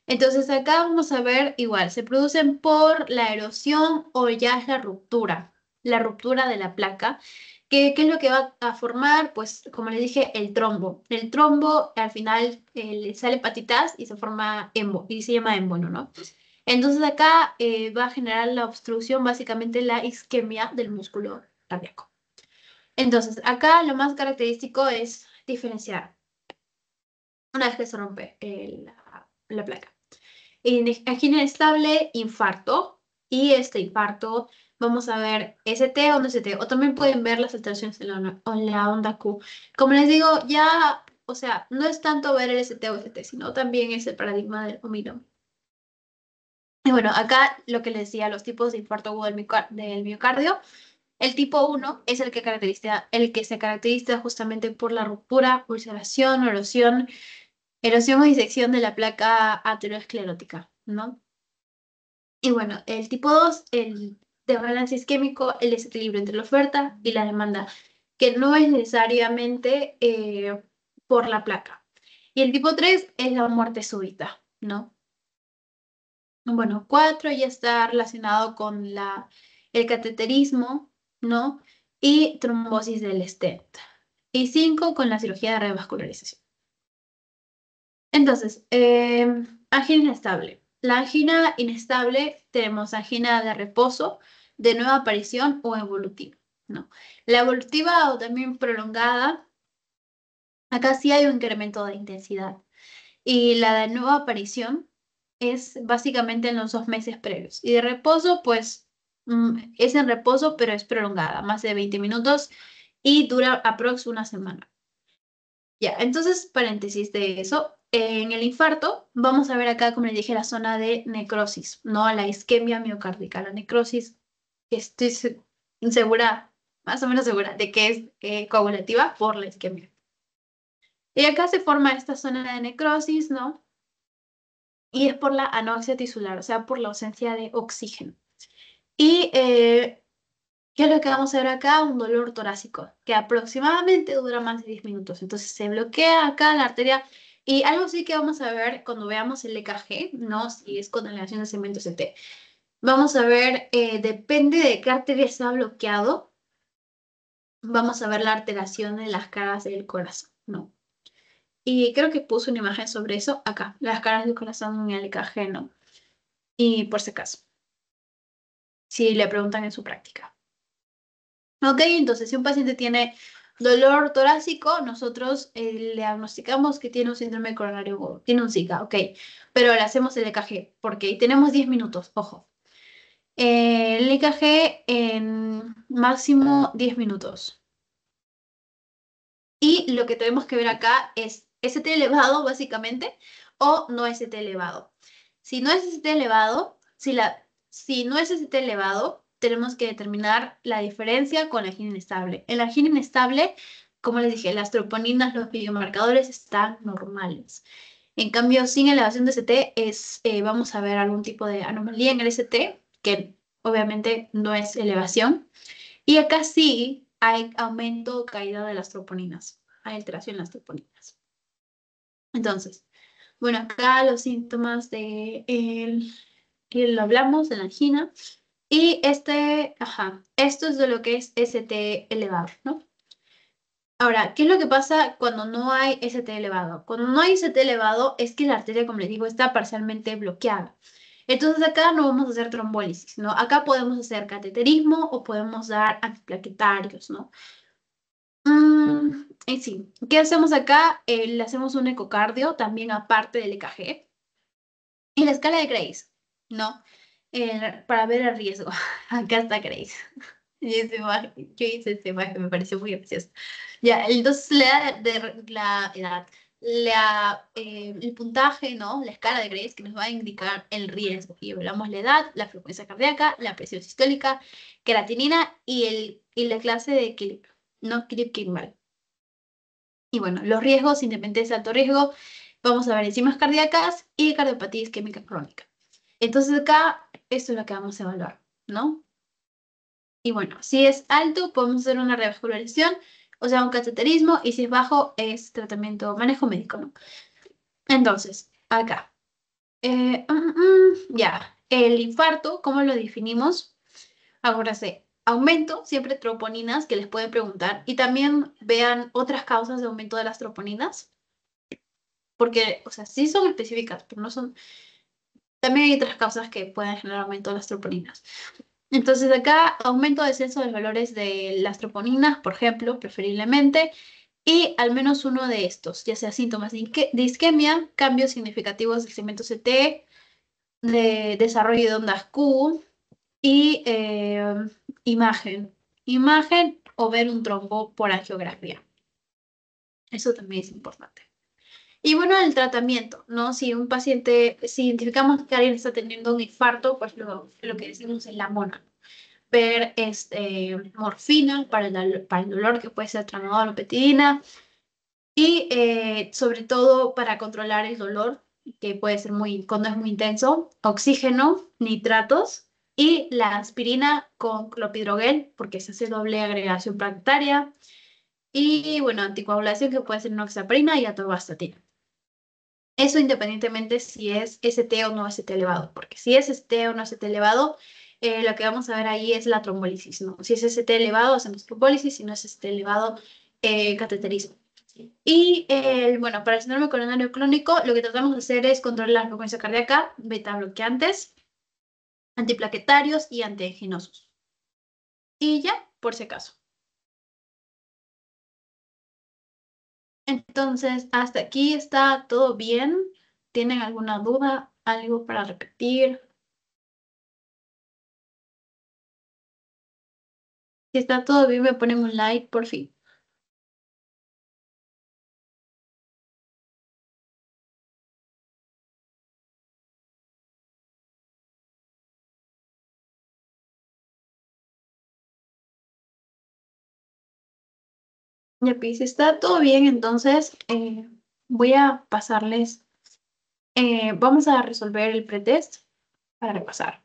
Entonces acá vamos a ver igual, se producen por la erosión o ya es la ruptura de la placa. ¿Qué es lo que va a formar? Pues como les dije, el trombo. El trombo al final le sale hepatitas y se forma y se llama émbolo, ¿no? Entonces acá va a generar la obstrucción, básicamente la isquemia del músculo cardíaco. Entonces acá lo más característico es diferenciar una vez que se rompe la placa. Angina estable, infarto. Y este infarto, vamos a ver ST o no ST. O también pueden ver las alteraciones en la onda Q. Como les digo, ya, o sea, no es tanto ver el ST o ST, sino también es el paradigma del omino. Y bueno, acá lo que les decía, los tipos de infarto agudo del miocardio. El tipo 1 es el que se caracteriza justamente por la ruptura, ulceración, erosión o disección de la placa aterosclerótica, ¿no? Y bueno, el tipo 2, el desbalance isquémico, el desequilibrio entre la oferta y la demanda, que no es necesariamente por la placa. Y el tipo 3 es la muerte súbita, ¿no? Bueno, 4 ya está relacionado con el cateterismo, ¿no? Y trombosis del stent. Y 5 con la cirugía de revascularización. Entonces, angina inestable. La angina inestable tenemos angina de reposo, de nueva aparición o evolutiva, ¿no? La evolutiva o también prolongada, acá sí hay un incremento de intensidad. Y la de nueva aparición es básicamente en los 2 meses previos. Y de reposo, pues es en reposo, pero es prolongada, más de 20 minutos y dura aprox una semana. Ya, entonces, paréntesis de eso. En el infarto, vamos a ver acá, como les dije, la zona de necrosis, ¿no? La isquemia miocárdica, la necrosis, que estoy segura, más o menos segura, de que es coagulativa por la isquemia. Y acá se forma esta zona de necrosis, ¿no? Y es por la anoxia tisular, o sea, por la ausencia de oxígeno. Y ¿qué es lo que vamos a ver acá? Un dolor torácico, que aproximadamente dura más de 10 minutos. Entonces se bloquea acá la arteria. Y algo sí que vamos a ver cuando veamos el EKG, ¿no? Si es con aleación de cemento CT. Vamos a ver, depende de qué arteria está bloqueado, vamos a ver la alteración de las caras del corazón, ¿no? Y creo que puse una imagen sobre eso acá, las caras del corazón en el EKG, ¿no? Y por si acaso, si le preguntan en su práctica. Ok, entonces si un paciente tiene dolor torácico, nosotros le diagnosticamos que tiene un síndrome coronario agudo, tiene un Zika, ok, pero le hacemos el EKG, porque tenemos 10 minutos, ojo. El EKG en máximo 10 minutos. Y lo que tenemos que ver acá es ST elevado, básicamente, o no ST elevado. Si no es ST elevado, si no es ST elevado, tenemos que determinar la diferencia con la angina inestable. En la angina inestable, como les dije, las troponinas, los biomarcadores están normales. En cambio, sin elevación de ST, vamos a ver algún tipo de anomalía en el ST, que obviamente no es elevación. Y acá sí hay aumento o caída de las troponinas. Hay alteración en las troponinas. Entonces, bueno, acá los síntomas que lo hablamos de la angina. Y esto es de lo que es ST elevado, ¿no? Ahora, ¿qué es lo que pasa cuando no hay ST elevado? Cuando no hay ST elevado es que la arteria, como les digo, está parcialmente bloqueada. Entonces acá no vamos a hacer trombólisis, ¿no? Acá podemos hacer cateterismo o podemos dar antiplaquetarios, ¿no? Y sí, ¿qué hacemos acá? Le hacemos un ecocardio también aparte del EKG. Y la escala de Grace, ¿no? Para ver el riesgo. Acá está Grace. Yo hice esa imagen, me pareció muy gracioso. Ya, entonces la edad, el puntaje, ¿no? La escala de Grace que nos va a indicar el riesgo. Y evaluamos la edad, la frecuencia cardíaca, la presión sistólica, creatinina y la clase de equilibrio, ¿no? Kimball. Y bueno, los riesgos, independientes de alto riesgo, vamos a ver enzimas cardíacas y cardiopatía isquémica crónica. Entonces acá, esto es lo que vamos a evaluar, ¿no? Y bueno, si es alto, podemos hacer una revascularización, o sea, un cateterismo, y si es bajo, es tratamiento, manejo médico, ¿no? Entonces, acá. Ya, el infarto, ¿cómo lo definimos? Ahora sí, aumento, siempre troponinas que les pueden preguntar, y también vean otras causas de aumento de las troponinas, porque, o sea, sí son específicas, pero no son, también hay otras causas que pueden generar aumento de las troponinas. Entonces acá aumento o descenso de los valores de las troponinas, por ejemplo, preferiblemente, y al menos uno de estos, ya sea síntomas de isquemia, cambios significativos del segmento CT, de desarrollo de ondas Q y imagen. Imagen o ver un trombo por angiografía. Eso también es importante. Y bueno, el tratamiento, ¿no? Si un paciente, si identificamos que alguien está teniendo un infarto, pues lo que decimos es la mona. Ver morfina para el dolor, que puede ser tramadol o petidina, y sobre todo para controlar el dolor, que puede ser muy, cuando es muy intenso, oxígeno, nitratos, y la aspirina con clopidogrel, porque se hace doble agregación planetaria, y bueno, anticoagulación, que puede ser noxaparina y atorvastatina. Eso independientemente si es ST o no ST elevado, porque si es ST o no ST elevado, lo que vamos a ver ahí es la trombólisis, ¿no? Si es ST elevado, hacemos trombólisis, si no es ST elevado, cateterismo. Y bueno, para el síndrome coronario crónico, lo que tratamos de hacer es controlar la frecuencia cardíaca, beta bloqueantes, antiplaquetarios y antianginosos. Y ya, por si acaso. Entonces, hasta aquí está todo bien. ¿Tienen alguna duda? ¿Algo para repetir? Si está todo bien, me ponen un like, por fin. Ya, pues, si está todo bien, entonces voy a pasarles, vamos a resolver el pretest para repasar.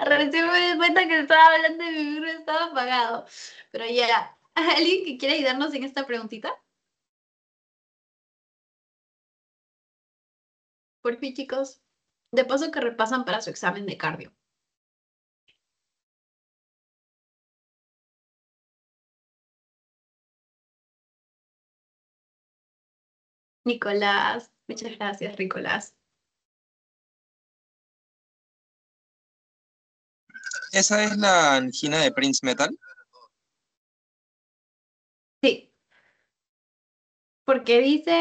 Recién me di cuenta que estaba hablando de mi micro, estaba apagado. Pero ya, ¿alguien que quiera ayudarnos en esta preguntita? Por fin, chicos. De paso que repasan para su examen de cardio. Nicolás, muchas gracias, Nicolás. ¿Esa es la angina de Prince Metal? Sí, porque dice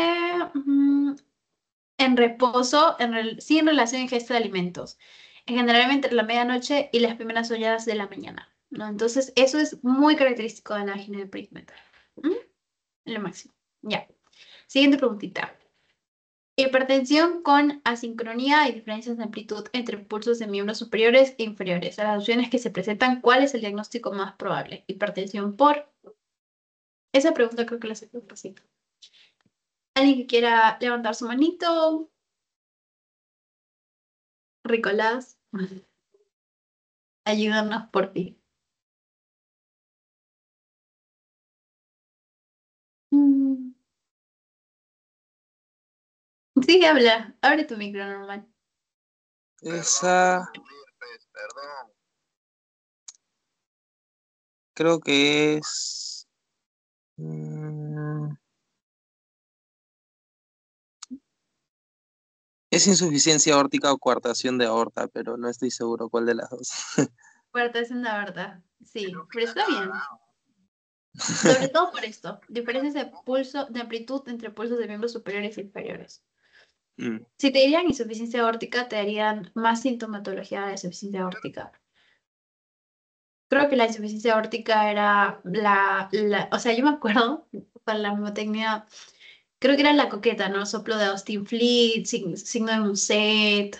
en reposo, sí en relación a ingesta de alimentos, en general entre la medianoche y las primeras horas de la mañana, ¿no? Entonces, eso es muy característico de la angina de Prince. ¿Mm? Lo máximo. Ya. Siguiente preguntita. Hipertensión con asincronía y diferencias de amplitud entre pulsos de miembros superiores e inferiores. A las opciones que se presentan, ¿cuál es el diagnóstico más probable? Hipertensión por... Esa pregunta creo que la sé un poquito. ¿Alguien que quiera levantar su manito? Ricolás, ayúdanos por ti. Mm, Sí, habla. Abre tu micro normal. Esa creo que es... mm, es insuficiencia aórtica o coartación de aorta, pero no estoy seguro cuál de las dos. Fuerte es la verdad. Sí, pero está bien. Sobre todo por esto. Diferencias de pulso, de amplitud entre pulsos de miembros superiores e inferiores. Mm, Si te dirían insuficiencia aórtica, te darían más sintomatología de insuficiencia aórtica. Creo que la insuficiencia aórtica era o sea, yo me acuerdo para la mnemotecnia, creo que era la coqueta, ¿no? Soplo de Austin Fleet, signo de Muset,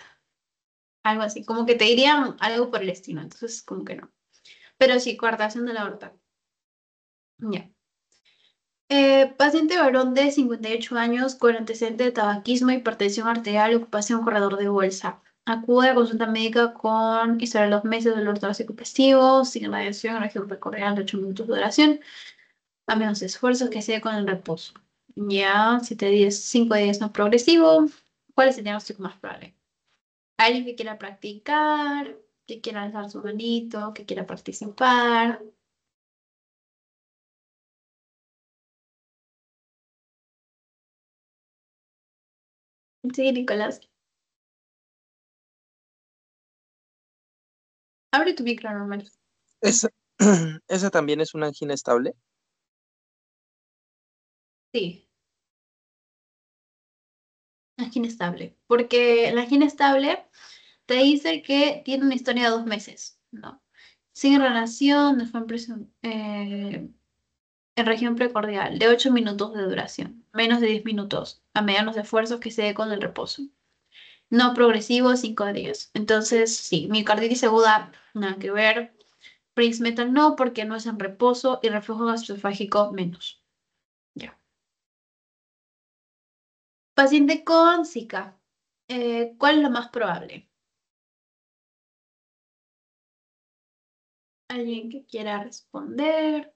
algo así, como que te dirían algo por el estilo, entonces como que no. Pero sí, coartación de la aorta. Ya. Paciente varón de 58 años con antecedente de tabaquismo, hipertensión arterial, ocupación corredor de bolsa. Acude a consulta médica con historia de 2 meses de dolor torácico pasivo, sin radiación, región precordial de 8 minutos de duración, a menos esfuerzos que sigue con el reposo. Ya, 7 días, 5 días no progresivo. ¿Cuál es el diagnóstico más probable? Alguien que quiera practicar, que quiera alzar su manito, que quiera participar. Sí, Nicolás. Abre tu micro normal. Esa, esa también es una angina estable. Sí. Angina estable, porque la angina estable te dice que tiene una historia de 2 meses, ¿no? Sin relación, no fue en región precordial, de 8 minutos de duración, menos de 10 minutos, a medianos esfuerzos que se dé con el reposo. No progresivo, 5 días. Entonces, sí, miocarditis aguda, nada que ver. Prince metal no, porque no es en reposo y reflujo gastroesofágico menos. Ya. Paciente con Zika. ¿Cuál es lo más probable? ¿Alguien que quiera responder?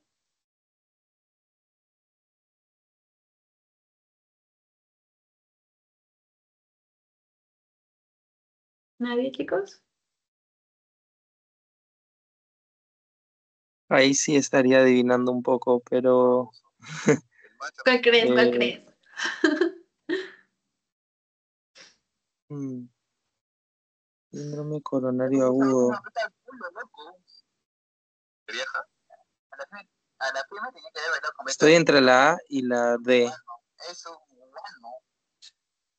¿Nadie, chicos? Ahí sí estaría adivinando un poco, pero ¿Cuál crees? ¿Cuál eh, crees? mm, síndrome coronario agudo. Estoy entre la A y la D,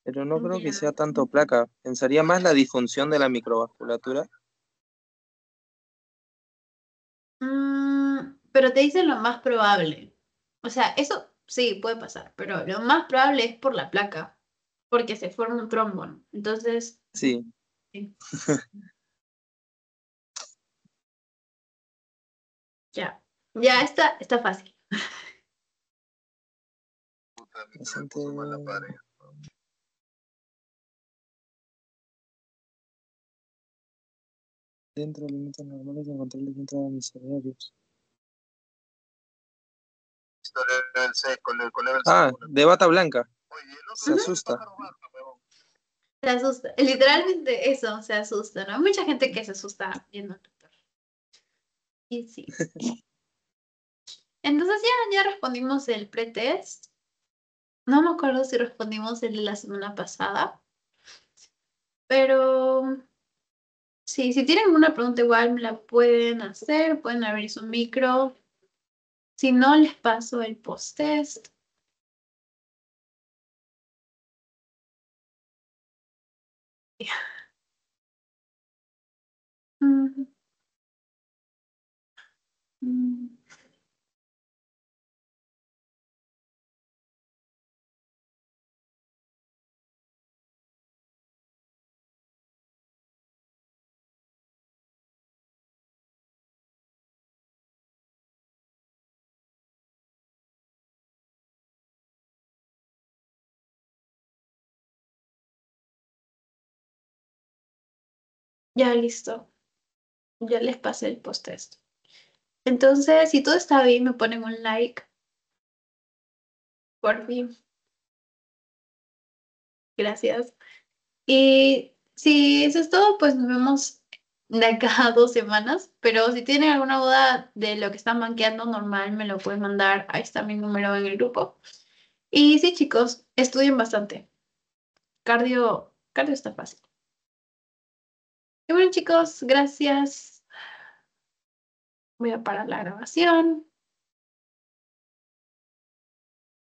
pero no creo que Ya. sea tanto placa. Pensaría más la disfunción de la microvasculatura. Pero te dicen lo más probable. O sea, eso sí puede pasar, pero lo más probable es por la placa, porque se forma un trombo, ¿no? Entonces, Sí. sí, ya. Ya está fácil. Bastante- Dentro de límites normales de control de intradomiciliarios. Level 6, con level Ah, 5. de bata blanca. Oye, no Se asusta. Se asusta. Literalmente eso, se asusta, ¿no? Hay mucha gente que se asusta viendo al doctor. Y sí. Entonces ya respondimos el pretest. No me acuerdo si respondimos el de la semana pasada. Pero sí, si tienen alguna pregunta igual me la pueden hacer, pueden abrir su micro. Si no, les paso el post-test. Mm, mm. Ya listo. Ya les pasé el post-test. Entonces, si todo está bien, me ponen un like. Por fin. Gracias. Y si eso es todo, pues nos vemos de acá a 2 semanas. Pero si tienen alguna duda de lo que están banqueando normal, me lo pueden mandar. Ahí está mi número en el grupo. Y sí, chicos, estudien bastante. Cardio está fácil. Y bueno, chicos, gracias. Voy a parar la grabación.